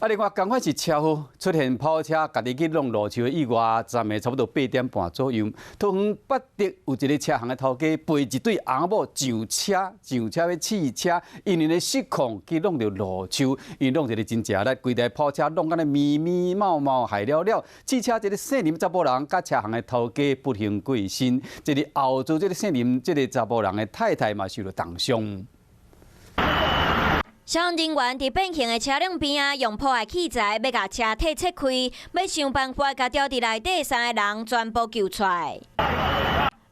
另外，赶快是车祸出现跑车家己去弄路桥的意外，站的差不多8点半左右。桃园八德有一个车行的头家陪一对翁某上车要试车，因为失控去弄到路桥，因弄一个真正力，规台跑车弄安尼密密冒冒，害了。试车这个姓林查甫人，甲车行的头家不幸过身。这个后座这个姓林这个查甫人的太太嘛受到重伤。 消防人员伫变形的车辆边啊，用破坏器材要甲车体拆开，要想办法甲吊伫内底3个人全部救出来。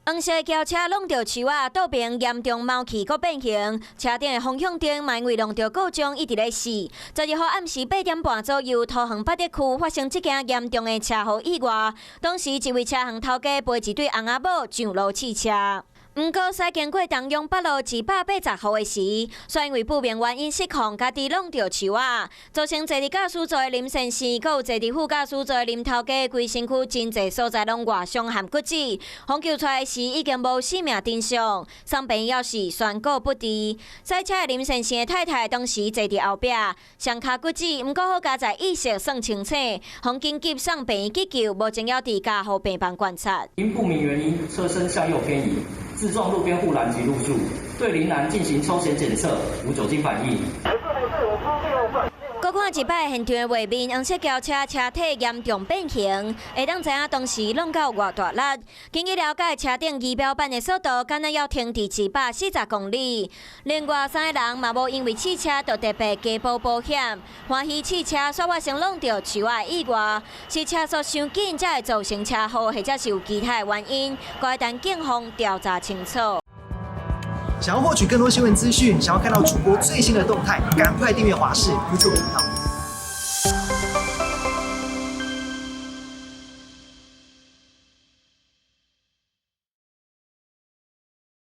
黄色的轿车弄到树啊，倒边严重冒气，搁变形。车顶的方向灯嘛因为弄到故障，一直咧熄。12号暗时8点半左右，桃园八德区发生这件严重的车祸意外。当时一位车行头家陪一对翁仔某上路试车。 不过，驶经过东阳北路280号的时，却因为不明原因失控，家己弄到树啊，造成坐伫驾驶座的林先生，佮有坐伫副驾驶座的林头家，规身躯真侪所在拢外伤含骨折。抢救出来时已经无生命征象，送病要是宣告不治。赛车的林先生的太太当时坐伫后壁，双脚骨折，不过好加在意识算清楚，互紧急送病院急救，目前要伫家护病房观察。因不明原因，车身向右偏移。 自撞路边护栏及路树，对林男进行抽血检测，无酒精反应。搁看一摆现场的画面，黄色轿车车体严重变形，会当知影当时弄到偌大力。根据了解，车顶仪表板的速度敢若要停伫140公里。另外3个人嘛无因为汽车就特别加保保险，欢喜汽车煞发生弄到树仔意外，是车速伤紧才会造成车祸，或者是有其他的原因，该等警方调查清楚。 想要获取更多新闻资讯，想要看到主播最新的动态，赶快订阅华视 YouTube 频道。